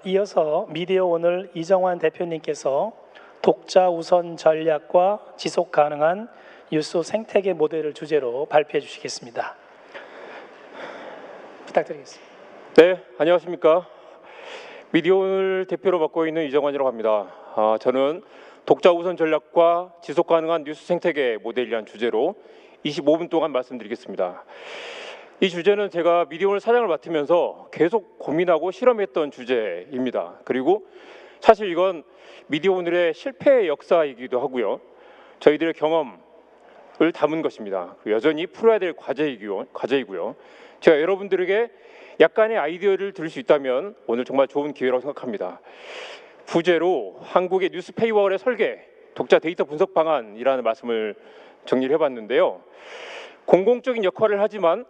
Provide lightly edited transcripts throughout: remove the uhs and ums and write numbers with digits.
이어서 미디어 오늘 이정환 대표님께서 독자 우선 전략과 지속 가능한 뉴스 생태계 모델을 주제로 발표해 주시겠습니다. 부탁드리겠습니다. 네, 안녕하십니까. 미디어 오늘 대표로 맡고 있는 이정환이라고 합니다. 저는 독자 우선 전략과 지속 가능한 뉴스 생태계 모델이라는 주제로 25분 동안 말씀드리겠습니다. 이 주제는 제가 미디어 오늘 사장을 맡으면서 계속 고민하고 실험했던 주제입니다. 그리고 사실 이건 미디어 오늘의 실패의 역사이기도 하고요. 저희들의 경험을 담은 것입니다. 여전히 풀어야 될 과제이고요. 제가 여러분들에게 약간의 아이디어를 들을 수 있다면 오늘 정말 좋은 기회라고 생각합니다. 부제로 한국의 뉴스 페이월의 설계, 독자 데이터 분석 방안이라는 말씀을 정리를 해봤는데요. 공공적인 역할을 하지만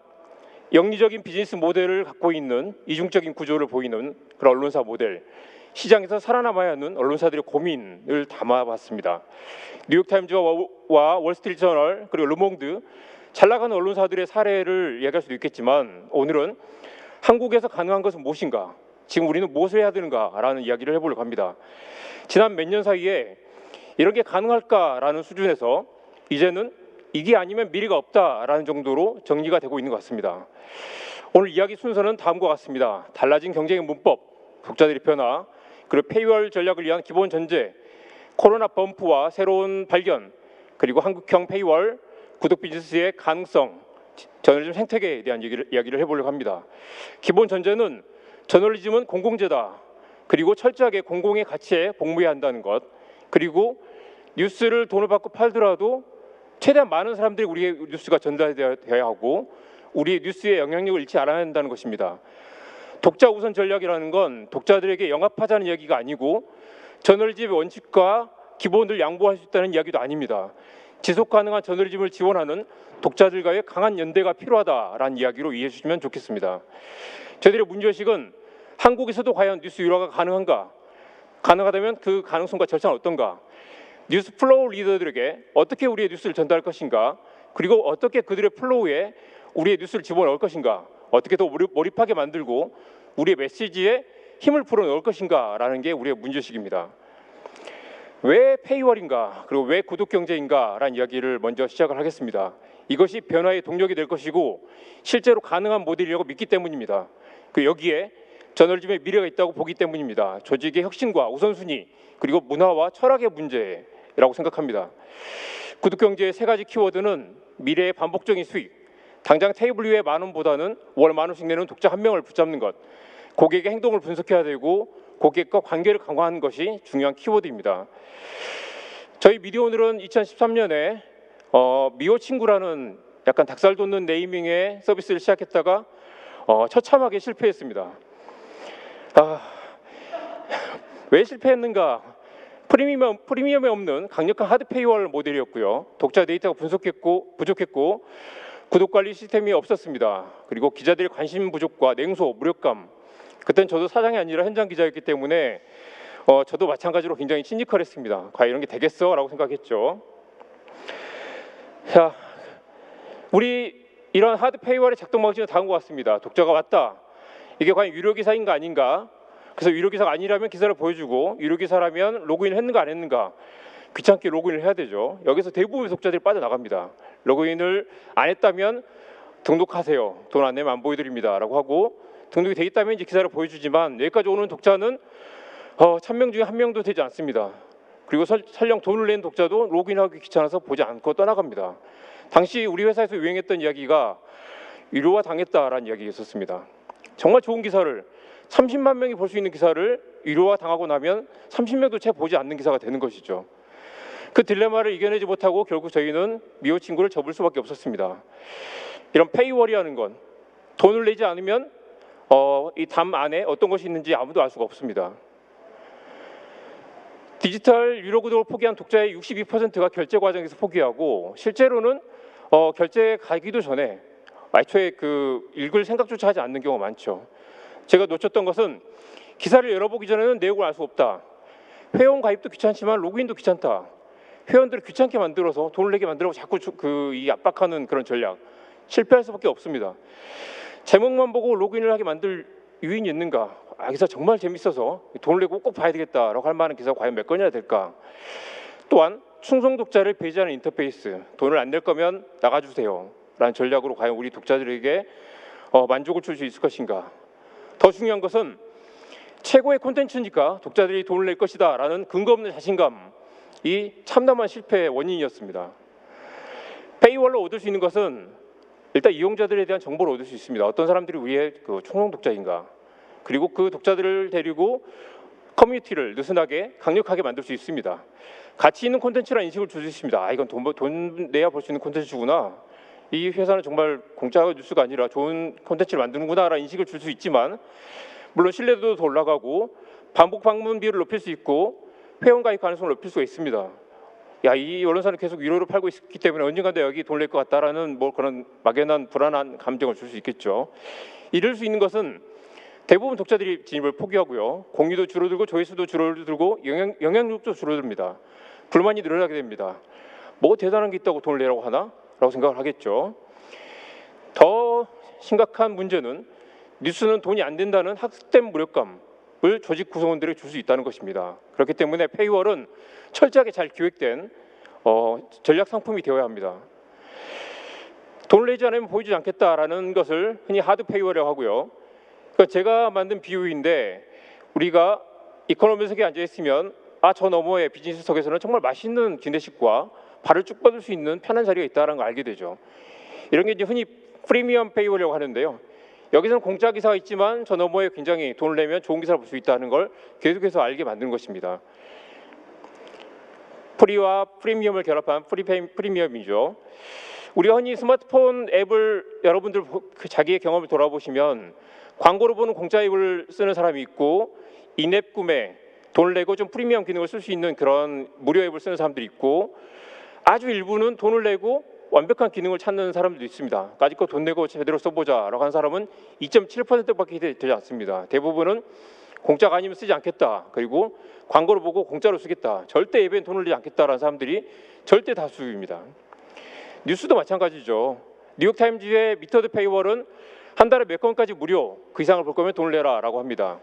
영리적인 비즈니스 모델을 갖고 있는 이중적인 구조를 보이는 그런 언론사 모델, 시장에서 살아남아야 하는 언론사들의 고민을 담아봤습니다. 뉴욕타임즈와 월스트리트저널 그리고 르몽드, 잘 나가는 언론사들의 사례를 이야기할 수도 있겠지만 오늘은 한국에서 가능한 것은 무엇인가, 지금 우리는 무엇을 해야 되는가라는 이야기를 해보려고 합니다. 지난 몇 년 사이에 이런 게 가능할까라는 수준에서 이제는 이게 아니면 미래가 없다라는 정도로 정리가 되고 있는 것 같습니다. 오늘 이야기 순서는 다음과 같습니다. 달라진 경쟁의 문법, 독자들의 변화, 그리고 페이월 전략을 위한 기본 전제, 코로나 범프와 새로운 발견, 그리고 한국형 페이월, 구독 비즈니스의 가능성, 저널리즘 생태계에 대한 이야기를 해보려고 합니다. 기본 전제는 저널리즘은 공공재다. 그리고 철저하게 공공의 가치에 복무해야 한다는 것. 그리고 뉴스를 돈을 받고 팔더라도 최대한 많은 사람들이 우리의 뉴스가 전달되어야 하고 우리의 뉴스의 영향력을 잃지 않아야 한다는 것입니다. 독자 우선 전략이라는 건 독자들에게 영합하자는 이야기가 아니고 저널리즘의 원칙과 기본을 양보할 수 있다는 이야기도 아닙니다. 지속 가능한 저널리즘을 지원하는 독자들과의 강한 연대가 필요하다라는 이야기로 이해해 주시면 좋겠습니다. 저희들의 문제의식은 한국에서도 과연 뉴스 유화가 가능한가? 가능하다면 그 가능성과 절차는 어떤가? 뉴스 플로우 리더들에게 어떻게 우리의 뉴스를 전달할 것인가? 그리고 어떻게 그들의 플로우에 우리의 뉴스를 집어넣을 것인가? 어떻게 더 몰입하게 만들고 우리의 메시지에 힘을 불어넣을 것인가? 라는 게 우리의 문제의식입니다. 왜 페이월인가? 그리고 왜 구독 경제인가? 라는 이야기를 먼저 시작을 하겠습니다. 이것이 변화의 동력이 될 것이고 실제로 가능한 모델이라고 믿기 때문입니다. 여기에 저널리즘의 미래가 있다고 보기 때문입니다. 조직의 혁신과 우선순위, 그리고 문화와 철학의 문제라고 생각합니다. 구독 경제의 세 가지 키워드는 미래의 반복적인 수익, 당장 테이블 위에 만 원보다는 월 만 원씩 내는 독자 한 명을 붙잡는 것, 고객의 행동을 분석해야 되고 고객과 관계를 강화하는 것이 중요한 키워드입니다. 저희 미디어 오늘은 2013년에 미호 친구라는 약간 닭살 돋는 네이밍의 서비스를 시작했다가 처참하게 실패했습니다. 왜 실패했는가? 프리미엄이 없는 강력한 하드 페이월 모델이었고요. 독자 데이터가 부족했고 구독 관리 시스템이 없었습니다. 그리고 기자들의 관심 부족과 냉소, 무력감. 그때는 저도 사장이 아니라 현장 기자였기 때문에 저도 마찬가지로 굉장히 시니컬했습니다. 과연 이런 게 되겠어? 라고 생각했죠. 자, 우리 이런 하드 페이월의 작동 방식은 다음과 같습니다. 독자가 왔다. 이게 과연 유료 기사인가 아닌가? 그래서 유료 기사가 아니라면 기사를 보여주고 유료 기사라면 로그인을 했는가 안 했는가? 귀찮게 로그인을 해야 되죠. 여기서 대부분의 독자들이 빠져나갑니다. 로그인을 안 했다면 등록하세요. 돈 안 내면 안 보여드립니다. 라고 하고 등록이 돼 있다면 이제 기사를 보여주지만 여기까지 오는 독자는 1000명 중에 1명도 되지 않습니다. 그리고 설령 돈을 낸 독자도 로그인하기 귀찮아서 보지 않고 떠나갑니다. 당시 우리 회사에서 유행했던 이야기가 유료화 당했다라는 이야기가 있었습니다. 정말 좋은 기사를 30만 명이 볼 수 있는 기사를 유료화 당하고 나면 30명도 채 보지 않는 기사가 되는 것이죠. 그 딜레마를 이겨내지 못하고 결국 저희는 미호 친구를 접을 수밖에 없었습니다. 이런 페이월이라는 건 돈을 내지 않으면 이 담 안에 어떤 것이 있는지 아무도 알 수가 없습니다. 디지털 유료 구독을 포기한 독자의 62%가 결제 과정에서 포기하고 실제로는 결제 가기도 전에 애초에 읽을 생각조차 하지 않는 경우가 많죠. 제가 놓쳤던 것은 기사를 열어보기 전에는 내용을 알 수 없다. 회원 가입도 귀찮지만 로그인도 귀찮다. 회원들을 귀찮게 만들어서 돈을 내게 만들고 자꾸 이 압박하는 그런 전략 실패할 수밖에 없습니다. 제목만 보고 로그인을 하게 만들 유인이 있는가? 기사 정말 재밌어서 돈을 내고 꼭 봐야 되겠다라고 할 만한 기사가 과연 몇 건이나 될까? 또한 충성 독자를 배제하는 인터페이스, 돈을 안 낼 거면 나가주세요 라는 전략으로 과연 우리 독자들에게 만족을 줄 수 있을 것인가? 더 중요한 것은 최고의 콘텐츠니까 독자들이 돈을 낼 것이다 라는 근거 없는 자신감이 참담한 실패의 원인이었습니다. 페이월로 얻을 수 있는 것은 일단 이용자들에 대한 정보를 얻을 수 있습니다. 어떤 사람들이 우리의 그 충성 독자인가, 그리고 그 독자들을 데리고 커뮤니티를 느슨하게 강력하게 만들 수 있습니다. 가치 있는 콘텐츠라는 인식을 줄 수 있습니다. 이건 돈 내야 볼 수 있는 콘텐츠구나. 이 회사는 정말 공짜 뉴스가 아니라 좋은 콘텐츠를 만드는구나라는 인식을 줄 수 있지만, 물론 신뢰도도 더 올라가고 반복 방문 비율을 높일 수 있고 회원 가입 가능성을 높일 수가 있습니다. 이 언론사는 계속 유료로 팔고 있기 때문에 언젠가 여기 돈 낼 것 같다라는 그런 막연한 불안한 감정을 줄 수 있겠죠. 이럴 수 있는 것은 대부분 독자들이 진입을 포기하고요. 공유도 줄어들고 조회수도 줄어들고 영향력도 줄어듭니다. 불만이 늘어나게 됩니다. 뭐 대단한 게 있다고 돈을 내라고 하나? 라고 생각을 하겠죠. 더 심각한 문제는 뉴스는 돈이 안 된다는 학습된 무력감을 조직 구성원들에게 줄 수 있다는 것입니다. 그렇기 때문에 페이월은 철저하게 잘 기획된 전략 상품이 되어야 합니다. 돈을 내지 않으면 보여주지 않겠다라는 것을 흔히 하드 페이월이라고 하고요. 그러니까 제가 만든 비유인데, 우리가 이코노미석에 앉아 있으면 저 너머의 비즈니스석에서는 정말 맛있는 기내식과 발을 쭉 뻗을 수 있는 편한 자리가 있다는 걸 알게 되죠. 이런 게 이제 흔히 프리미엄 페이월이라고 하는데요. 여기서는 공짜 기사가 있지만 저 너머에 굉장히 돈을 내면 좋은 기사를 볼 수 있다는 걸 계속해서 알게 만드는 것입니다. 프리와 프리미엄을 결합한 프리미엄이죠. 우리가 흔히 스마트폰 앱을 여러분들 자기의 경험을 돌아보시면 광고로 보는 공짜 앱을 쓰는 사람이 있고, 인앱 구매, 돈을 내고 좀 프리미엄 기능을 쓸 수 있는 그런 무료 앱을 쓰는 사람들이 있고, 아주 일부는 돈을 내고 완벽한 기능을 찾는 사람들도 있습니다. 까짓거 돈 내고 제대로 써보자라고 하는 사람은 2.7%밖에 되지 않습니다. 대부분은 공짜가 아니면 쓰지 않겠다, 그리고 광고를 보고 공짜로 쓰겠다, 절대 앱엔 돈을 내지 않겠다라는 사람들이 절대 다수입니다. 뉴스도 마찬가지죠. 뉴욕타임즈의 미터드 페이월은 한 달에 몇 건까지 무료, 그 이상을 볼 거면 돈을 내라 라고 합니다.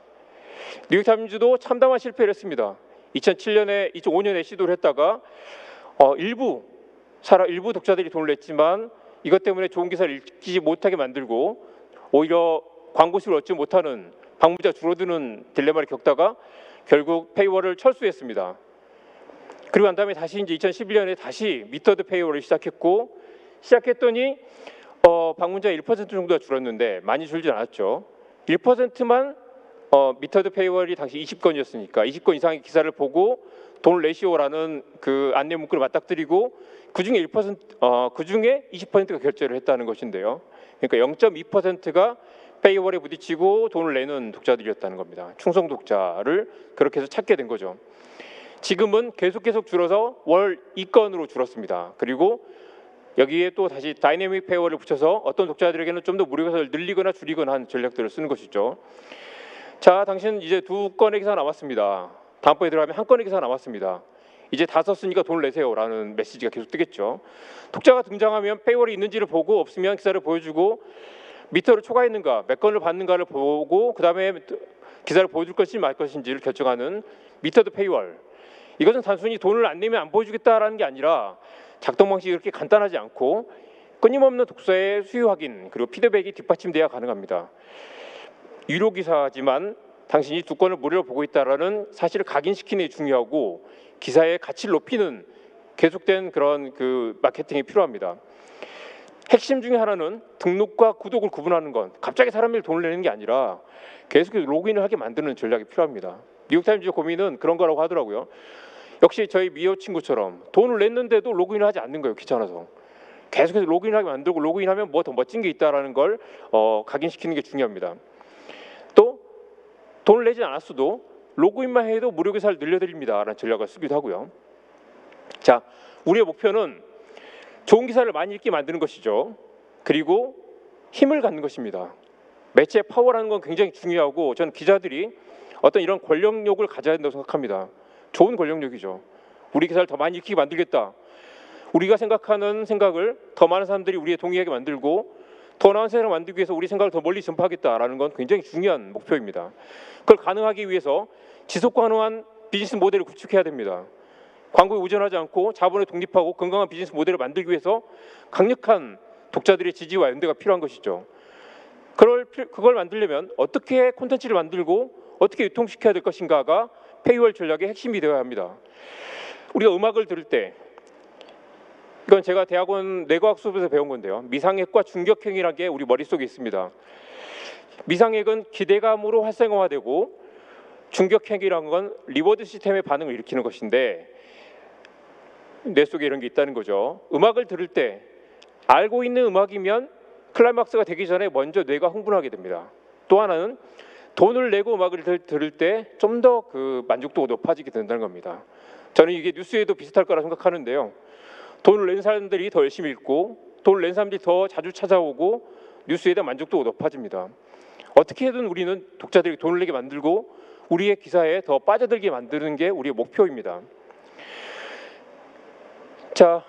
뉴욕타임즈도 참담한 실패를 했습니다. 2005년에 시도를 했다가 일부 독자들이 돈을 냈지만 이것 때문에 좋은 기사를 읽지 못하게 만들고 오히려 광고수를 얻지 못하는 방문자 줄어드는 딜레마를 겪다가 결국 페이월을 철수했습니다. 그리고 난 다음에 다시 이제 2011년에 다시 미터드 페이월을 시작했더니 방문자 1% 정도가 줄었는데 많이 줄지 않았죠. 1%만 미터드 페이월이 당시 20건이었으니까 20건 이상의 기사를 보고 돈을 내시오라는 그 안내 문구를 맞닥뜨리고 그중에 20%가 결제를 했다는 것인데요. 그러니까 0.2%가 페이월에 부딪히고 돈을 내는 독자들이었다는 겁니다. 충성 독자를 그렇게 해서 찾게 된 거죠. 지금은 계속 줄어서 월 2건으로 줄었습니다. 그리고 여기에 또 다시 다이내믹 페이월을 붙여서 어떤 독자들에게는 좀 더 무료 기사를 늘리거나 줄이거나 하는 전략들을 쓰는 것이죠. 자, 당신은 이제 2건의 기사가 남았습니다. 다음번에 들어가면 1건의 기사가 남았습니다. 이제 다 썼으니까 돈을 내세요라는 메시지가 계속 뜨겠죠. 독자가 등장하면 페이월이 있는지를 보고 없으면 기사를 보여주고 미터를 초과했는가, 몇 건을 받는가를 보고 그 다음에 기사를 보여줄 것인지 말 것인지를 결정하는 미터드 페이월. 이것은 단순히 돈을 안 내면 안 보여주겠다라는 게 아니라 작동 방식이 그렇게 간단하지 않고 끊임없는 독서의 수요 확인 그리고 피드백이 뒷받침돼야 가능합니다. 유료 기사지만 당신이 2건을 무료로 보고 있다라는 사실을 각인시키는 게 중요하고 기사의 가치를 높이는 계속된 그런 그 마케팅이 필요합니다. 핵심 중에 하나는 등록과 구독을 구분하는 건 갑자기 사람들이 돈을 내는 게 아니라 계속해서 로그인을 하게 만드는 전략이 필요합니다. 뉴욕타임즈의 고민은 그런 거라고 하더라고요. 역시 저희 미호 친구처럼 돈을 냈는데도 로그인을 하지 않는 거예요. 귀찮아서. 계속해서 로그인하게 만들고 로그인하면 뭐 더 멋진 게 있다라는 걸 각인시키는 게 중요합니다. 또 돈을 내지 않았어도 로그인만 해도 무료 기사를 늘려드립니다라는 전략을 쓰기도 하고요. 자, 우리의 목표는 좋은 기사를 많이 읽게 만드는 것이죠. 그리고 힘을 갖는 것입니다. 매체의 파워라는 건 굉장히 중요하고 저는 기자들이 어떤 이런 권력력을 가져야 된다고 생각합니다. 좋은 권력력이죠. 우리 기사를 더 많이 읽히게 만들겠다. 우리가 생각하는 생각을 더 많은 사람들이 우리에 동의하게 만들고 더 나은 세상을 만들기 위해서 우리 생각을 더 멀리 전파하겠다라는 건 굉장히 중요한 목표입니다. 그걸 가능하기 위해서 지속 가능한 비즈니스 모델을 구축해야 됩니다. 광고에 의존하지 않고 자본에 독립하고 건강한 비즈니스 모델을 만들기 위해서 강력한 독자들의 지지와 연대가 필요한 것이죠. 그걸 만들려면 어떻게 콘텐츠를 만들고 어떻게 유통시켜야 될 것인가가 페이월 전략의 핵심이 되어야 합니다. 우리가 음악을 들을 때, 이건 제가 대학원 뇌과학 수업에서 배운 건데요. 미상액과 중격행이라는 게 우리 머릿속에 있습니다. 미상액은 기대감으로 활성화되고 중격행이라는 건 리워드 시스템의 반응을 일으키는 것인데 뇌 속에 이런 게 있다는 거죠. 음악을 들을 때 알고 있는 음악이면 클라이막스가 되기 전에 먼저 뇌가 흥분하게 됩니다. 또 하나는 돈을 내고 음악을 들을 때 좀 더 그 만족도가 높아지게 된다는 겁니다. 저는 이게 뉴스에도 비슷할 거라 생각하는데요. 돈을 낸 사람들이 더 열심히 읽고 돈을 낸 사람들이 더 자주 찾아오고 뉴스에 대한 만족도가 높아집니다. 어떻게든 우리는 독자들이 돈을 내게 만들고 우리의 기사에 더 빠져들게 만드는 게 우리의 목표입니다. 자,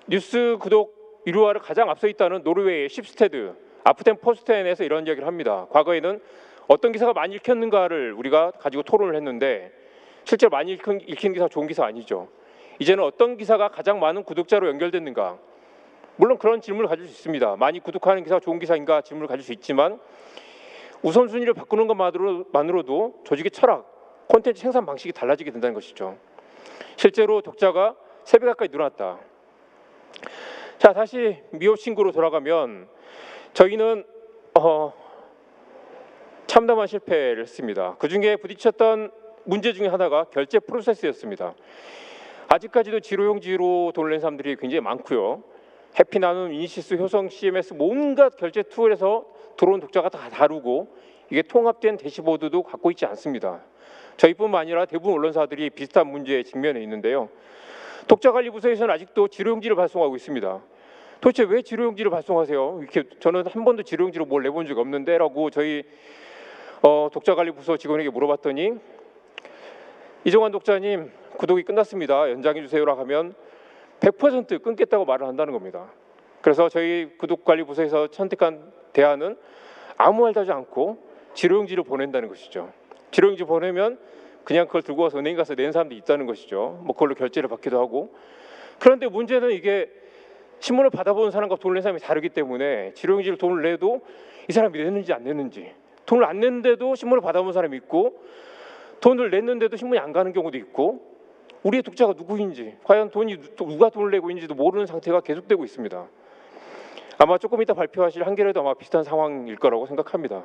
뉴스 구독 1위화를 가장 앞서 있다는 노르웨이의 십스테드, 아프텐 포스텐에서 이런 이야기를 합니다. 과거에는 어떤 기사가 많이 읽혔는가를 우리가 가지고 토론을 했는데 실제로 많이 읽힌 기사가 좋은 기사 아니죠. 이제는 어떤 기사가 가장 많은 구독자로 연결됐는가? 물론 그런 질문을 가질 수 있습니다. 많이 구독하는 기사가 좋은 기사인가 질문을 가질 수 있지만 우선순위를 바꾸는 것만으로도 조직의 철학, 콘텐츠 생산 방식이 달라지게 된다는 것이죠. 실제로 독자가 3배 가까이 늘어났다. 자, 다시 미호 친구로 돌아가면 저희는 참담한 실패를 했습니다. 그중에 부딪혔던 문제 중에 하나가 결제 프로세스였습니다. 아직까지도 지로용지로 돈을 낸 사람들이 굉장히 많고요. 해피나눔, 이니시스, 효성, CMS 온갖 결제 툴에서 들어온 독자가 다 다르고 이게 통합된 대시보드도 갖고 있지 않습니다. 저희뿐만 아니라 대부분 언론사들이 비슷한 문제에 직면해 있는데요. 독자관리부서에서는 아직도 지로용지를 발송하고 있습니다. 도대체 왜 지로용지를 발송하세요? 이렇게 저는 한 번도 지로용지로 뭘 내본 적이 없는데라고 저희 독자관리부서 직원에게 물어봤더니 이정환 독자님 구독이 끝났습니다. 연장해 주세요라고 하면 100% 끊겠다고 말을 한다는 겁니다. 그래서 저희 구독관리부서에서 선택한 대안은 아무 말도 하지 않고 지로용지를 보낸다는 것이죠. 지로용지 보내면 그냥 그걸 들고 와서 은행 가서 낸 사람도 있다는 것이죠. 뭐 그걸로 결제를 받기도 하고. 그런데 문제는 이게 신문을 받아보는 사람과 돈을 낸 사람이 다르기 때문에 지로용지를 돈을 내도 이 사람이 냈는지 안 냈는지, 돈을 안 냈는데도 신문을 받아본 사람이 있고 돈을 냈는데도 신문이 안 가는 경우도 있고 우리의 독자가 누구인지, 과연 누가 돈을 내고 있는지도 모르는 상태가 계속되고 있습니다. 아마 조금 이따 발표하실 한겨레도 아마 비슷한 상황일 거라고 생각합니다.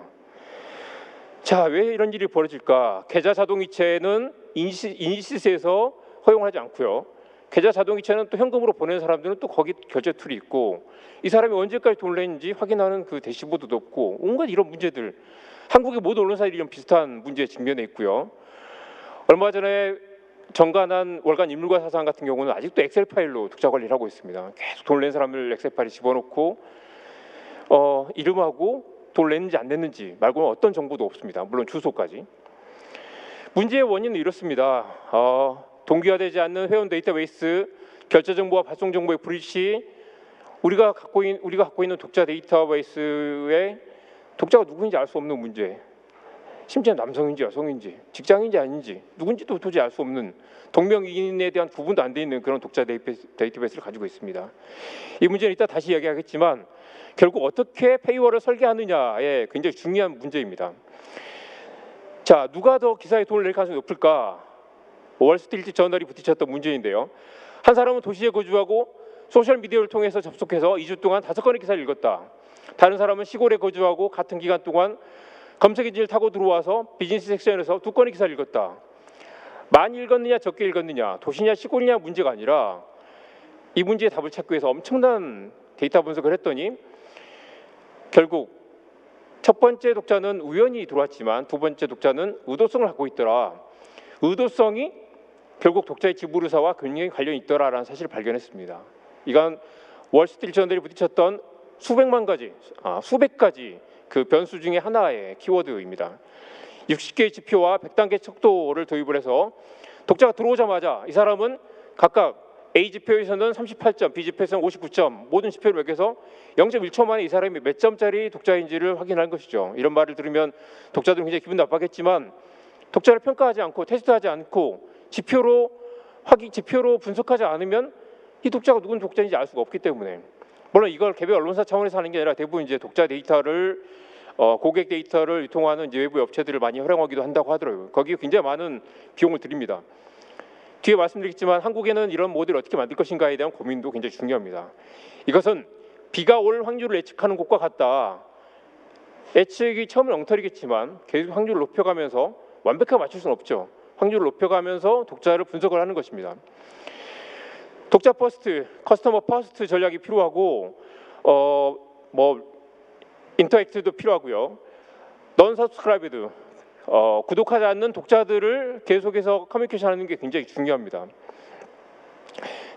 자, 왜 이런 일이 벌어질까? 계좌 자동이체는 이니시스에서 허용하지 않고요. 계좌 자동이체는 또 현금으로 보내는 사람들은 또 거기 결제 툴이 있고 이 사람이 언제까지 돈을 냈는지 확인하는 그 대시보드도 없고 온갖 이런 문제들, 한국의 모든 언론사들이 이런 비슷한 문제에 직면해 있고요. 얼마 전에 정관한 월간 인물과 사상 같은 경우는 아직도 엑셀 파일로 독자 관리를 하고 있습니다. 계속 돈을 낸 사람을 엑셀 파일에 집어넣고 이름하고 돈을 냈는지 안 냈는지 말고는 어떤 정보도 없습니다. 물론 주소까지. 문제의 원인은 이렇습니다. 동기화되지 않는 회원 데이터베이스, 결제 정보와 발송 정보의 불일치, 우리가 갖고 있는 독자 데이터베이스에 독자가 누구인지 알 수 없는 문제, 심지어 남성인지 여성인지 직장인지 아닌지 누군지도 도저히 알 수 없는 동명이인에 대한 구분도 안 돼 있는 그런 독자 데이터베이스를 가지고 있습니다. 이 문제는 이따 다시 이야기하겠지만 결국 어떻게 페이월을 설계하느냐에 굉장히 중요한 문제입니다. 자, 누가 더 기사에 돈을 낼 가능성이 높을까? 월스트리트 저널이 부딪혔던 문제인데요. 한 사람은 도시에 거주하고 소셜미디어를 통해서 접속해서 2주 동안 5건의 기사를 읽었다. 다른 사람은 시골에 거주하고 같은 기간 동안 검색 엔진을 타고 들어와서 비즈니스 섹션에서 2건의 기사를 읽었다. 많이 읽었느냐 적게 읽었느냐, 도시냐 시골이냐 문제가 아니라 이 문제의 답을 찾기 위해서 엄청난 데이터 분석을 했더니 결국 첫 번째 독자는 우연히 들어왔지만 두 번째 독자는 의도성을 갖고 있더라. 의도성이 결국 독자의 지불 의사와 굉장히 관련이 있더라라는 사실을 발견했습니다. 이건 월스트리트 저널이 부딪혔던 수백 가지 그 변수 중에 하나의 키워드입니다. 60개의 지표와 100단계 척도를 도입을 해서 독자가 들어오자마자 이 사람은 각각 A 지표에서는 38점, B 지표에서는 59점, 모든 지표를 매겨서 0.1초 만에 이 사람이 몇 점짜리 독자인지를 확인한 것이죠. 이런 말을 들으면 독자들은 굉장히 기분 나빠겠지만 독자를 평가하지 않고 테스트하지 않고 지표로 분석하지 않으면 이 독자가 누군 독자인지 알 수가 없기 때문에, 물론 이걸 개별 언론사 차원에서 하는 게 아니라 대부분 이제 독자 데이터를 고객 데이터를 유통하는 이제 외부 업체들을 많이 활용하기도 한다고 하더라고요. 거기에 굉장히 많은 비용을 들입니다. 뒤에 말씀드리겠지만 한국에는 이런 모델을 어떻게 만들 것인가에 대한 고민도 굉장히 중요합니다. 이것은 비가 올 확률을 예측하는 것과 같다. 예측이 처음엔 엉터리겠지만 계속 확률을 높여가면서 완벽하게 맞출 수는 없죠. 확률을 높여가면서 독자를 분석을 하는 것입니다. 독자 퍼스트, 커스터머 퍼스트 전략이 필요하고 인터액트도 필요하고요. 넌 서브스크라이브드, 구독하지 않는 독자들을 계속해서 커뮤니케이션하는 게 굉장히 중요합니다.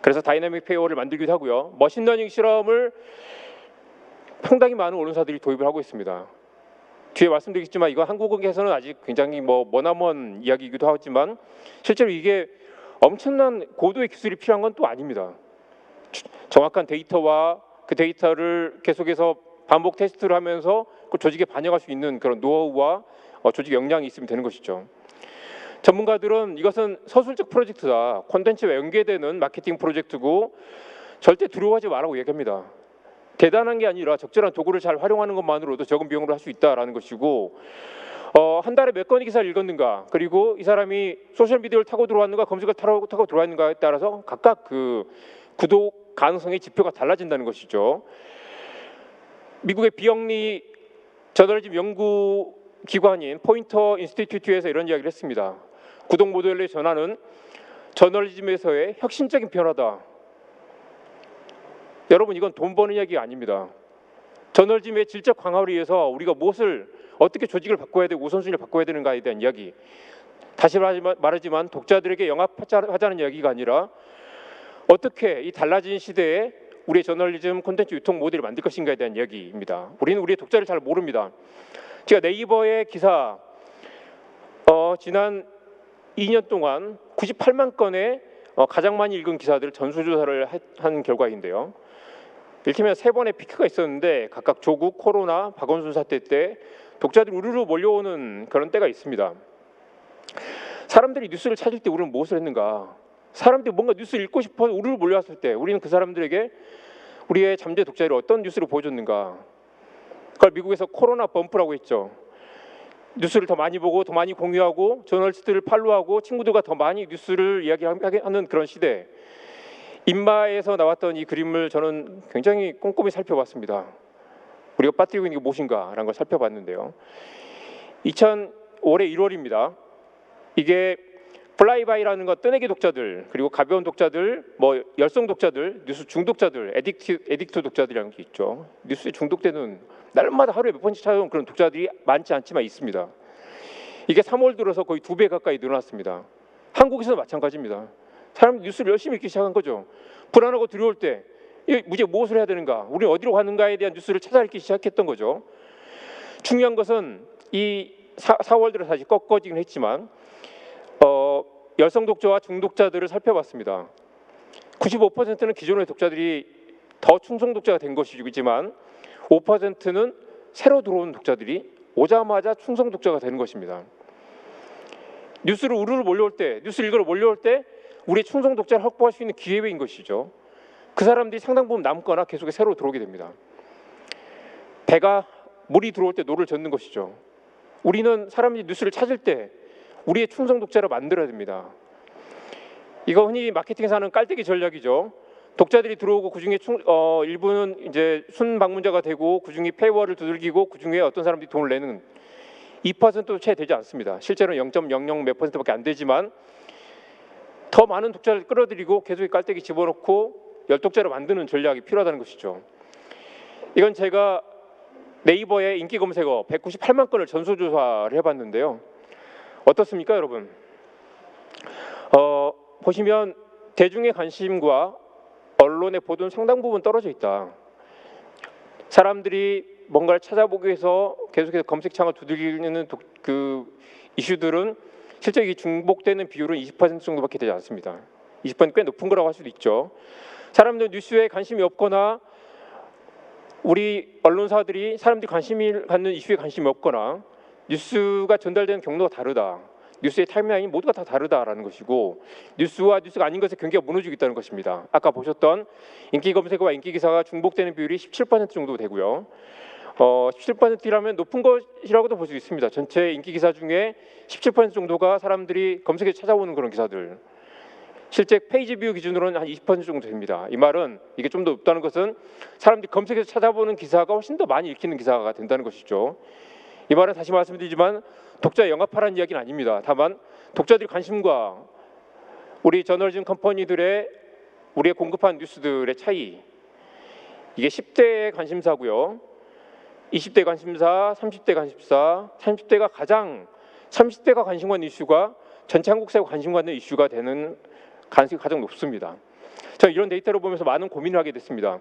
그래서 다이내믹 페이워를 만들기도 하고요. 머신러닝 실험을 상당히 많은 언론사들이 도입을 하고 있습니다. 뒤에 말씀드리겠지만 이건 한국에서는 아직 굉장히 머나먼 이야기이기도 하지만 실제로 이게 엄청난 고도의 기술이 필요한 건 또 아닙니다. 정확한 데이터와 그 데이터를 계속해서 반복 테스트를 하면서 그 조직에 반영할 수 있는 그런 노하우와 조직 역량이 있으면 되는 것이죠. 전문가들은 이것은 서술적 프로젝트다, 콘텐츠와 연계되는 마케팅 프로젝트고 절대 두려워하지 말라고 얘기합니다. 대단한 게 아니라 적절한 도구를 잘 활용하는 것만으로도 적은 비용으로 할 수 있다라는 것이고, 한 달에 몇 건의 기사를 읽었는가, 그리고 이 사람이 소셜 미디어를 타고 들어왔는가, 검색을 타고 들어왔는가에 따라서 각각 그 구독 가능성의 지표가 달라진다는 것이죠. 미국의 비영리 저널리즘 연구 기관인 포인터 인스티튜트에서 이런 이야기를 했습니다. 구독 모델의 전환은 저널리즘에서의 혁신적인 변화다. 여러분, 이건 돈 버는 이야기가 아닙니다. 저널리즘의 질적 강화를 위해서 우리가 어떻게 조직을 바꿔야 되고 우선순위를 바꿔야 되는가에 대한 이야기. 다시 말하지만 독자들에게 영합하자는 이야기가 아니라 어떻게 이 달라진 시대에 우리의 저널리즘 콘텐츠 유통 모델을 만들 것인가에 대한 이야기입니다. 우리는 우리의 독자를 잘 모릅니다. 제가 네이버의 기사 지난 2년 동안 98만 건의 가장 많이 읽은 기사들을 전수조사를 한 결과인데요. 이를테면 3번의 피크가 있었는데 각각 조국, 코로나, 박원순 사태 때 독자들이 우르르 몰려오는 그런 때가 있습니다. 사람들이 뉴스를 찾을 때 우리는 무엇을 했는가? 사람들이 뭔가 뉴스를 읽고 싶어서 우르르 몰려왔을 때 우리는 그 사람들에게 우리의 잠재 독자들이 어떤 뉴스를 보여줬는가? 그걸 미국에서 코로나 범프라고 했죠. 뉴스를 더 많이 보고 더 많이 공유하고 저널리스트를 팔로우하고 친구들과 더 많이 뉴스를 이야기하는 그런 시대. 인마에서 나왔던 이 그림을 저는 굉장히 꼼꼼히 살펴봤습니다. 우리가 빠뜨리고 있는 게 무엇인가라는 걸 살펴봤는데요. 올해 1월입니다. 이게 플라이바이라는 것, 뜨내기 독자들, 그리고 가벼운 독자들, 열성 독자들, 뉴스 중독자들, 에딕트 독자들이라는 게 있죠. 뉴스에 중독되는, 날마다 하루에 몇 번씩 찾아오는 그런 독자들이 많지 않지만 있습니다. 이게 3월 들어서 거의 2배 가까이 늘어났습니다. 한국에서도 마찬가지입니다. 사람들이 뉴스를 열심히 읽기 시작한 거죠. 불안하고 두려울 때 이제 무엇을 해야 되는가, 우리 어디로 가는가에 대한 뉴스를 찾아 읽기 시작했던 거죠. 중요한 것은 이 4월 들어 다시 꺾어지긴 했지만 열성 독자와 중독자들을 살펴봤습니다. 95%는 기존의 독자들이 더 충성 독자가 된 것이지만 5%는 새로 들어온 독자들이 오자마자 충성 독자가 되는 것입니다. 뉴스를 우르르 몰려올 때, 뉴스 읽으러 몰려올 때 우리의 충성 독자를 확보할 수 있는 기회인 것이죠. 그 사람들이 상당 부분 남거나 계속 새로 들어오게 됩니다. 배가 물이 들어올 때 노를 젓는 것이죠. 우리는 사람들이 뉴스를 찾을 때 우리의 충성 독자를 만들어야 됩니다. 이거 흔히 마케팅에서 하는 깔때기 전략이죠. 독자들이 들어오고 그중에 일부는 이제 순 방문자가 되고 그중에 페이워를 두들기고 그중에 어떤 사람들이 돈을 내는 2%도 채 되지 않습니다. 실제로는 0.00 몇 %밖에 안 되지만 더 많은 독자를 끌어들이고 계속 깔때기 집어넣고 열독자를 만드는 전략이 필요하다는 것이죠. 이건 제가 네이버의 인기 검색어 198만 건을 전수조사를 해봤는데요. 어떻습니까, 여러분? 보시면 대중의 관심과 언론의 보도는 상당 부분 떨어져 있다. 사람들이 뭔가를 찾아보기 위해서 계속해서 검색창을 두들기는 그 이슈들은 실제 이 중복되는 비율은 20% 정도밖에 되지 않습니다. 20% 꽤 높은 거라고 할 수도 있죠. 사람들 뉴스에 관심이 없거나 우리 언론사들이 사람들이 관심을 갖는 이슈에 관심이 없거나 뉴스가 전달되는 경로가 다르다. 뉴스의 타임라인이 모두가 다 다르다라는 것이고 뉴스와 뉴스가 아닌 것의 경계가 무너지고 있다는 것입니다. 아까 보셨던 인기 검색어와 인기 기사가 중복되는 비율이 17% 정도 되고요. 17%라면 높은 것이라고도 볼 수 있습니다. 전체 인기 기사 중에 17% 정도가 사람들이 검색에 찾아오는 그런 기사들. 실제 페이지 뷰 기준으로는 한 20% 정도 됩니다. 이 말은 이게 좀 더 높다는 것은 사람들이 검색해서 찾아보는 기사가 훨씬 더 많이 읽히는 기사가 된다는 것이죠. 이 말은 다시 말씀드리지만 독자 영합하라는 이야기는 아닙니다. 다만 독자들의 관심과 우리 저널리즘 컴퍼니들의 우리가 공급한 뉴스들의 차이, 이게 10대의 관심사고요. 20대 관심사, 30대 관심사, 30대가 관심 갖는 이슈가 전체 한국 사회가 관심 갖는 이슈가 되는 가능성이 가장 높습니다. 저는 이런 데이터를 보면서 많은 고민을 하게 됐습니다.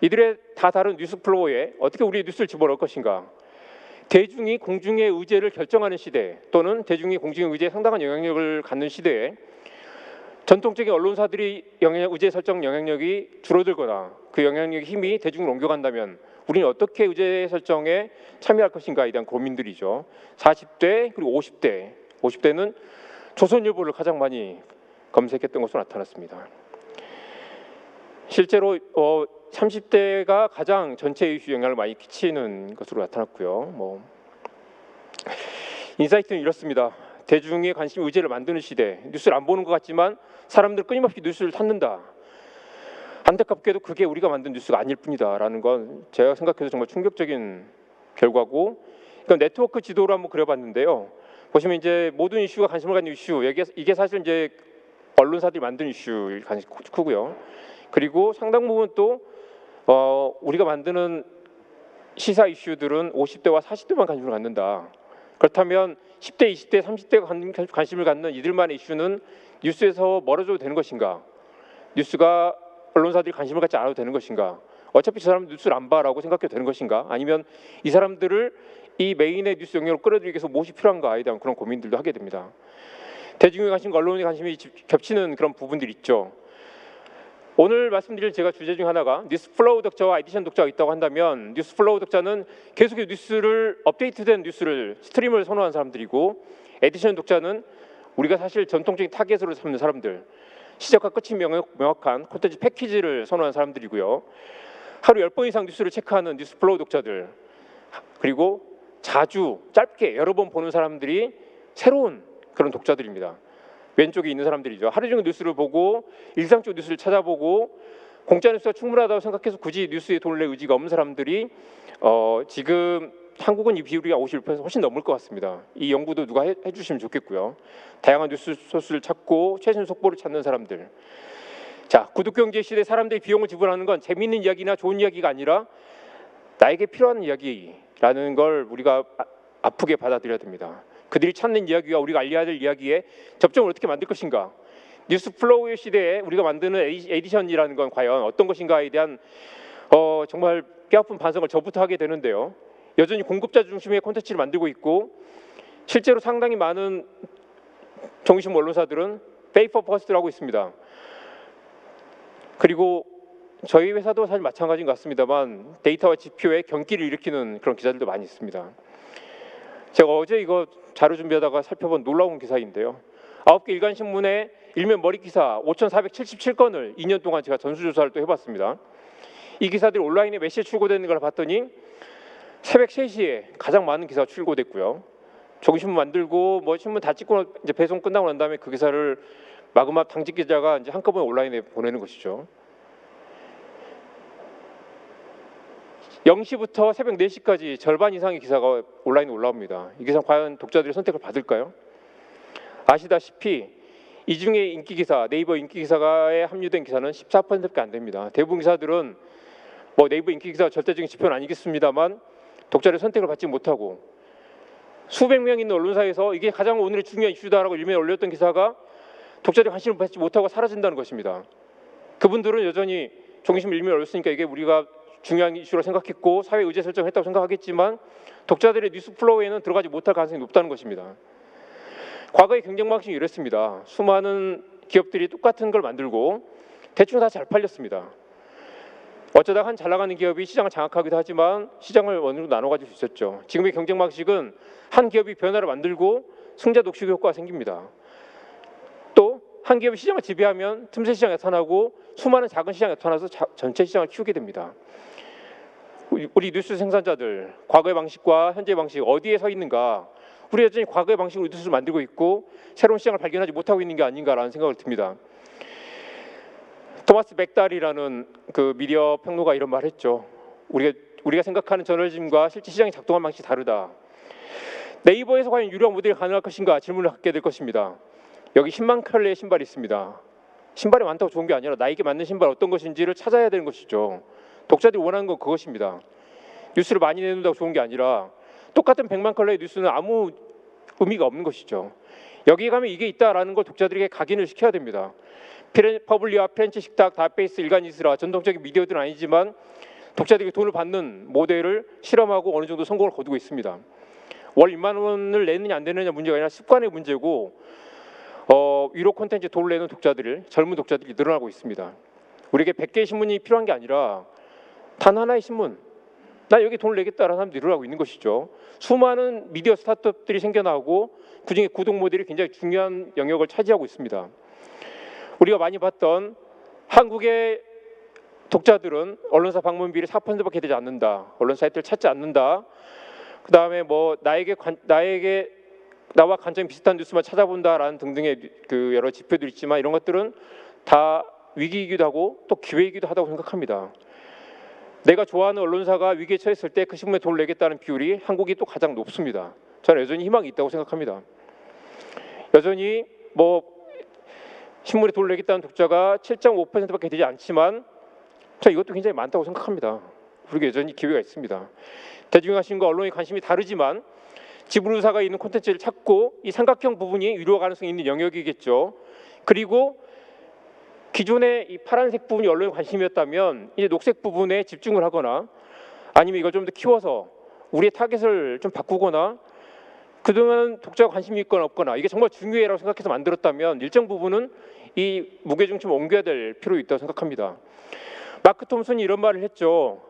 이들의 다 다른 뉴스 플로우에 어떻게 우리의 뉴스를 집어넣을 것인가? 대중이 공중의 의제를 결정하는 시대 또는 대중이 공중의 의제에 상당한 영향력을 갖는 시대에 전통적인 언론사들이 의제 설정 영향력이 줄어들거나 그 영향력의 힘이 대중을 옮겨간다면 우리는 어떻게 의제 설정에 참여할 것인가에 대한 고민들이죠. 40대 그리고 50대는 조선일보를 가장 많이 검색했던 것으로 나타났습니다. 실제로 30대가 가장 전체 이슈 영향을 많이 끼치는 것으로 나타났고요. 인사이트는 이렇습니다. 대중의 관심 의제를 만드는 시대. 뉴스를 안 보는 것 같지만 사람들 끊임없이 뉴스를 찾는다. 안타깝게도 그게 우리가 만든 뉴스가 아닐 뿐이다라는 건 제가 생각해도 정말 충격적인 결과고, 그러니까 네트워크 지도로 한번 그려봤는데요. 보시면 이제 모든 이슈가 관심을 갖는 이슈, 이게 사실 이제 언론사들이 만든 이슈 관심이 크고요. 그리고 상당 부분 또 우리가 만드는 시사 이슈들은 50대와 40대만 관심을 갖는다. 그렇다면 10대, 20대, 30대가 관심을 갖는 이들만의 이슈는 뉴스에서 멀어져도 되는 것인가? 뉴스가 언론사들이 관심을 갖지 않아도 되는 것인가? 어차피 저 사람은 뉴스를 안 봐라고 생각해도 되는 것인가? 아니면 이 사람들을 이 메인의 뉴스 영역으로 끌어들이기 위해서 무엇이 필요한가에 대한 그런 고민들도 하게 됩니다. 대중의 관심과 언론의 관심이 겹치는 그런 부분들이 있죠. 오늘 말씀드릴 제가 주제 중 하나가 뉴스 플로우 독자와 에디션 독자가 있다고 한다면, 뉴스 플로우 독자는 계속해서 뉴스를 업데이트된 뉴스를 스트림을 선호하는 사람들이고, 에디션 독자는 우리가 사실 전통적인 타겟으로 삼는 사람들, 시작과 끝이 명확한 콘텐츠 패키지를 선호하는 사람들이고요. 하루 10번 이상 뉴스를 체크하는 뉴스 플로우 독자들, 그리고 자주 짧게 여러 번 보는 사람들이 새로운 그런 독자들입니다. 왼쪽에 있는 사람들이죠. 하루 종일 뉴스를 보고 일상적 뉴스를 찾아보고 공짜 뉴스가 충분하다고 생각해서 굳이 뉴스에 돈을 낼 의지가 없는 사람들이 지금 한국은 이 비율이 51%에서 훨씬 넘을 것 같습니다. 이 연구도 누가 해주시면 좋겠고요. 다양한 뉴스 소스를 찾고 최신 속보를 찾는 사람들. 자, 구독경제 시대 사람들이 비용을 지불하는 건 재미있는 이야기나 좋은 이야기가 아니라 나에게 필요한 이야기라는 걸 우리가 아프게 받아들여야 됩니다. 그들이 찾는 이야기와 우리가 알려야 될 이야기에 접점을 어떻게 만들 것인가? 뉴스 플로우의 시대에 우리가 만드는 에디션이라는 건 과연 어떤 것인가에 대한 정말 뼈아픈 반성을 저부터 하게 되는데요. 여전히 공급자 중심의 콘텐츠를 만들고 있고, 실제로 상당히 많은 종이신문 언론사들은 페이퍼 퍼스트를 하고 있습니다. 그리고 저희 회사도 사실 마찬가지인 것 같습니다만 데이터와 지표에 경기를 일으키는 그런 기사들도 많이 있습니다. 제가 어제 이거 자료 준비하다가 살펴본 놀라운 기사인데요. 9개 일간신문의 일면 머리 기사 5,477건을 2년 동안 제가 전수조사를 또 해봤습니다. 이 기사들이 온라인에 몇 시에 출고되는 걸 봤더니 새벽 3시에 가장 많은 기사가 출고됐고요. 종이신문 만들고 신문 다 찍고 이제 배송 끝나고 난 다음에 그 기사를 마구마 당직 기자가 이제 한꺼번에 온라인에 보내는 것이죠. 0시부터 새벽 4시까지 절반 이상의 기사가 온라인에 올라옵니다. 이 기사 과연 독자들의 선택을 받을까요? 아시다시피 이 중에 인기 기사, 네이버 인기 기사에 함유된 기사는 14%밖에 안 됩니다. 대부분 기사들은 네이버 인기 기사가 절대적인 지표는 아니겠습니다만 독자들의 선택을 받지 못하고 수백 명 있는 언론사에서 이게 가장 오늘의 중요한 이슈다라고 일면에 올렸던 기사가 독자들의 관심을 받지 못하고 사라진다는 것입니다. 그분들은 여전히 종이신문 일면에 올렸으니까 이게 우리가 중요한 이슈로 생각했고 사회 의제 설정했다고 생각하겠지만 독자들의 뉴스 플로우에는 들어가지 못할 가능성이 높다는 것입니다. 과거의 경쟁 방식이 이랬습니다. 수많은 기업들이 똑같은 걸 만들고 대충 다 잘 팔렸습니다. 어쩌다 한 잘 나가는 기업이 시장을 장악하기도 하지만 시장을 어느 정도 나눠 가질 수 있었죠. 지금의 경쟁 방식은 한 기업이 변화를 만들고 승자 독식 효과가 생깁니다. 또 한 기업이 시장을 지배하면 틈새 시장이 나타나고 수많은 작은 시장이 나타나서 전체 시장을 키우게 됩니다. 우리 뉴스 생산자들 과거의 방식과 현재의 방식 어디에 서 있는가? 우리 여전히 과거의 방식으로 뉴스를 만들고 있고 새로운 시장을 발견하지 못하고 있는 게 아닌가라는 생각을 듭니다. 토마스 맥달이라는 그 미디어 평론가 이런 말을 했죠. 우리가 생각하는 저널리즘과 실제 시장이 작동하는 방식이 다르다. 네이버에서 과연 유료 모델이 가능할 것인가 질문을 갖게 될 것입니다. 여기 10만 켤레의 신발이 있습니다. 신발이 많다고 좋은 게 아니라 나에게 맞는 신발 어떤 것인지를 찾아야 되는 것이죠. 독자들이 원하는 건 그것입니다. 뉴스를 많이 내놓는다고 좋은 게 아니라 똑같은 100만 컬러의 뉴스는 아무 의미가 없는 것이죠. 여기 가면 이게 있다라는 걸 독자들에게 각인을 시켜야 됩니다. 퍼블리와 프렌치 식탁, 다페이스, 일간이스라 전통적인 미디어들은 아니지만 독자들에게 돈을 받는 모델을 실험하고 어느 정도 성공을 거두고 있습니다. 월 2만 원을 내느냐 안 내느냐 문제가 아니라 습관의 문제고 유료 콘텐츠 돈을 내는 젊은 독자들이 늘어나고 있습니다. 우리에게 100개의 신문이 필요한 게 아니라 단 하나의 신문, 나 여기 돈을 내겠다라는 사람들이 늘어나고 있는 것이죠. 수많은 미디어 스타트업들이 생겨나고 그중에 구독 모델이 굉장히 중요한 영역을 차지하고 있습니다. 우리가 많이 봤던 한국의 독자들은 언론사 방문비를 4%밖에 되지 않는다. 언론 사이트를 찾지 않는다. 그 다음에 뭐 나와 관점이 비슷한 뉴스만 찾아본다라는 등등의 그 여러 지표들이 있지만 이런 것들은 다 위기이기도 하고 또 기회이기도 하다고 생각합니다. 내가 좋아하는 언론사가 위기에 처했을 때 그 신문에 돈을 내겠다는 비율이 한국이 또 가장 높습니다. 저는 여전히 희망이 있다고 생각합니다. 여전히 뭐 신문에 돈을 내겠다는 독자가 7.5%밖에 되지 않지만 저 이것도 굉장히 많다고 생각합니다. 우리가 여전히 기회가 있습니다. 대중관심과 언론의 관심이 다르지만 지불의사가 있는 콘텐츠를 찾고 이 삼각형 부분이 유료 가능성이 있는 영역이겠죠. 그리고 기존의 이 파란색 부분이 언론의 관심이었다면 이제 녹색 부분에 집중을 하거나 아니면 이걸 좀 더 키워서 우리의 타겟을 좀 바꾸거나 그동안 독자가 관심이 있거나 없거나 이게 정말 중요해라고 생각해서 만들었다면 일정 부분은 이 무게중심을 옮겨야 될 필요가 있다고 생각합니다. 마크 톰슨이 이런 말을 했죠.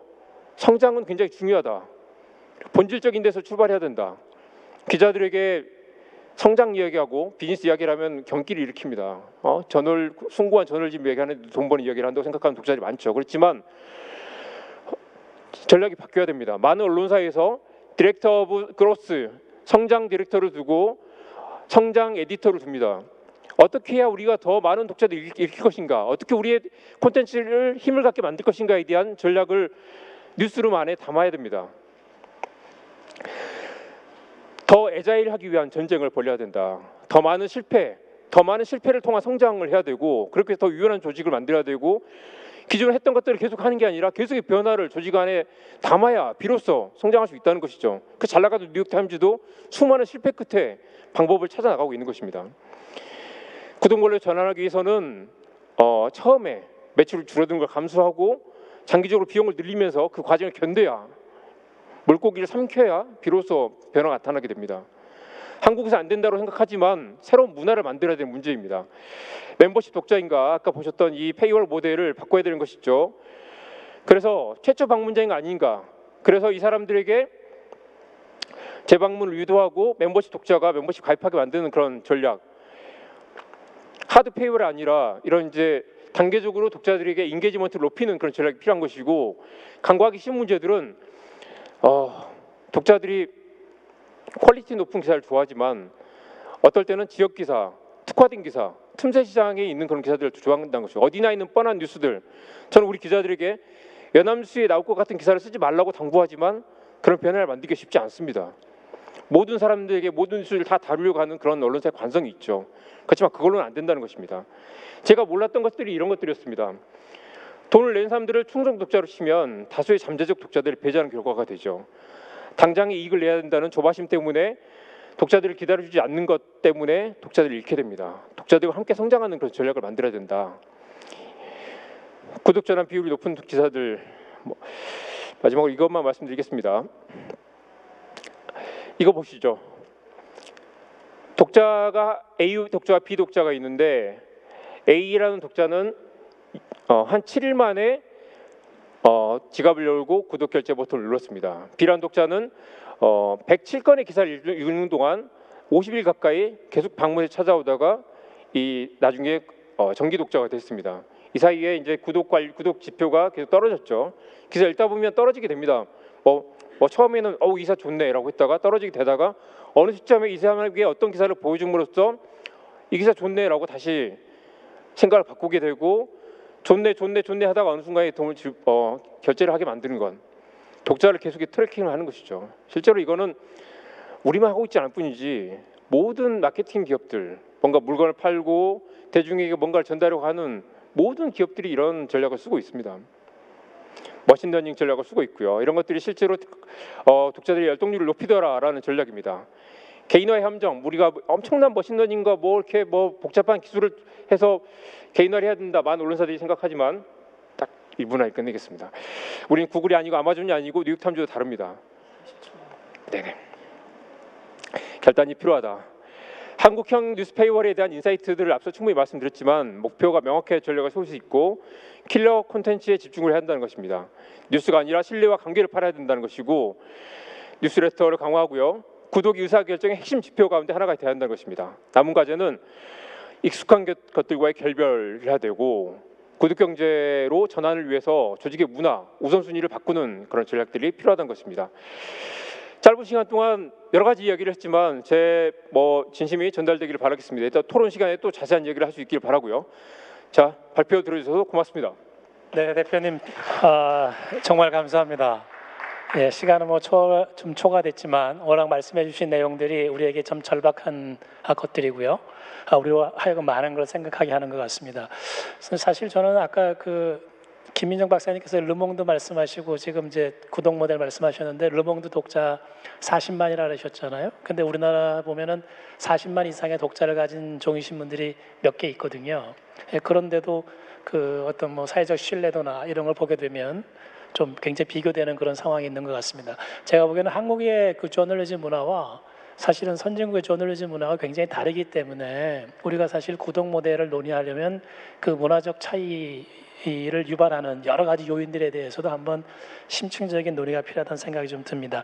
성장은 굉장히 중요하다. 본질적인 데서 출발해야 된다. 기자들에게 성장 이야기하고 비즈니스 이야기를 하면 경기를 일으킵니다. 숭고한 저널리즘 이야기하는데 돈 버는 이야기를 한다고 생각하는 독자들이 많죠. 그렇지만 전략이 바뀌어야 됩니다. 많은 언론사에서 디렉터 오브 그로스, 성장 디렉터를 두고 성장 에디터를 둡니다. 어떻게 해야 우리가 더 많은 독자들을 일으킬 것인가, 어떻게 우리의 콘텐츠를 힘을 갖게 만들 것인가에 대한 전략을 뉴스룸 안에 담아야 됩니다. 더 애자일하기 위한 전쟁을 벌여야 된다. 더 많은 실패를 통한 성장을 해야 되고 그렇게 해서 더 유연한 조직을 만들어야 되고 기존에 했던 것들을 계속 하는 게 아니라 계속의 변화를 조직 안에 담아야 비로소 성장할 수 있다는 것이죠. 그 잘 나가던 뉴욕타임즈도 수많은 실패 끝에 방법을 찾아 나가고 있는 것입니다. 구독물을 전환하기 위해서는 처음에 매출을 줄어든 걸 감수하고 장기적으로 비용을 늘리면서 그 과정을 견뎌야 물고기를 삼켜야 비로소 변화가 나타나게 됩니다. 한국에서 안 된다고 생각하지만 새로운 문화를 만들어야 되는 문제입니다. 멤버십 독자인가 아까 보셨던 이 페이월 모델을 바꿔야 되는 것이죠. 그래서 최초 방문자인가 아닌가. 그래서 이 사람들에게 재방문을 유도하고 멤버십 독자가 멤버십 가입하게 만드는 그런 전략. 하드 페이월이 아니라 이런 이제 단계적으로 독자들에게 인게이지먼트를 높이는 그런 전략이 필요한 것이고 간과하기 쉬운 문제들은 독자들이 퀄리티 높은 기사를 좋아하지만 어떨 때는 지역 기사, 특화된 기사, 틈새 시장에 있는 그런 기사들을 좋아한다는 것이죠. 어디나 있는 뻔한 뉴스들. 저는 우리 기자들에게 연암수에 나올 것 같은 기사를 쓰지 말라고 당부하지만 그런 변화를 만들기 쉽지 않습니다. 모든 사람들에게 모든 뉴스를 다 다루려고 하는 그런 언론사의 관성이 있죠. 그렇지만 그걸로는 안 된다는 것입니다. 제가 몰랐던 것들이 이런 것들이었습니다. 돈을 낸 사람들을 충성 독자로 치면 다수의 잠재적 독자들을 배제하는 결과가 되죠. 당장의 이익을 내야 된다는 조바심 때문에 독자들을 기다려주지 않는 것 때문에 독자들을 잃게 됩니다. 독자들과 함께 성장하는 그런 전략을 만들어야 된다. 구독 전환 비율이 높은 기사들 마지막으로 이것만 말씀드리겠습니다. 이거 보시죠. 독자가 A 독자와 B 독자가 있는데 A라는 독자는 한 7일 만에 지갑을 열고 구독 결제 버튼을 눌렀습니다. B라는 독자는 107건의 기사를 읽는 동안 50일 가까이 계속 방문해 찾아오다가 나중에 정기 독자가 됐습니다. 이 사이에 이제 구독 지표가 계속 떨어졌죠. 기사 읽다 보면 떨어지게 됩니다. 처음에는 기사 좋네라고 했다가 떨어지게 되다가 어느 시점에 이 사람에게 어떤 기사를 보여줌으로써 이 기사 좋네라고 다시 생각을 바꾸게 되고 좋네 하다가 어느 순간에 돈을 결제를 하게 만드는 건 독자를 계속 트래킹을 하는 것이죠. 실제로 이거는 우리만 하고 있지 않을 뿐이지 모든 마케팅 기업들, 뭔가 물건을 팔고 대중에게 뭔가를 전달하려고 하는 모든 기업들이 이런 전략을 쓰고 있습니다. 머신러닝 전략을 쓰고 있고요. 이런 것들이 실제로 독자들의 열동률을 높이더라라는 전략입니다. 개인화의 함정, 우리가 엄청난 머신러닝과 이렇게 복잡한 기술을 해서 개인화를 해야 된다. 많은 언론사들이 생각하지만 딱 1분 안에 끝내겠습니다. 우리는 구글이 아니고 아마존이 아니고 뉴욕타임즈도 다릅니다. 네네. 결단이 필요하다. 한국형 뉴스페이퍼에 대한 인사이트들을 앞서 충분히 말씀드렸지만 목표가 명확해야 전략을 세울 수 있고 킬러 콘텐츠에 집중을 해야 한다는 것입니다. 뉴스가 아니라 신뢰와 관계를 팔아야 된다는 것이고 뉴스레터를 강화하고요. 구독 의사결정의 핵심 지표 가운데 하나가 돼야 한다는 것입니다. 남은 과제는 익숙한 것들과의 결별을 해야 되고 구독 경제로 전환을 위해서 조직의 문화, 우선순위를 바꾸는 그런 전략들이 필요하다는 것입니다. 짧은 시간 동안 여러 가지 이야기를 했지만 제 진심이 전달되기를 바라겠습니다. 일단 토론 시간에 또 자세한 얘기를 할 수 있기를 바라고요. 자, 발표 들어주셔서 고맙습니다. 네, 대표님 정말 감사합니다. 예, 시간은 좀 초과됐지만 워낙 말씀해주신 내용들이 우리에게 좀 절박한 것들이고요. 우리와 하여금 많은 걸 생각하게 하는 것 같습니다. 사실 저는 아까 김민정 박사님께서 르몽드 말씀하시고 지금 이제 구독 모델 말씀하셨는데 르몽드 독자 40만이라 그러셨잖아요. 근데 우리나라 보면은 40만 이상의 독자를 가진 종이 신문들이 몇 개 있거든요. 예, 그런데도 어떤 사회적 신뢰도나 이런 걸 보게 되면 좀 굉장히 비교되는 그런 상황이 있는 것 같습니다. 제가 보기에는 한국의 저널리즘 문화와 사실은 선진국의 저널리즘 문화가 굉장히 다르기 때문에 우리가 사실 구독 모델을 논의하려면 그 문화적 차이를 유발하는 여러 가지 요인들에 대해서도 한번 심층적인 논의가 필요하다는 생각이 좀 듭니다.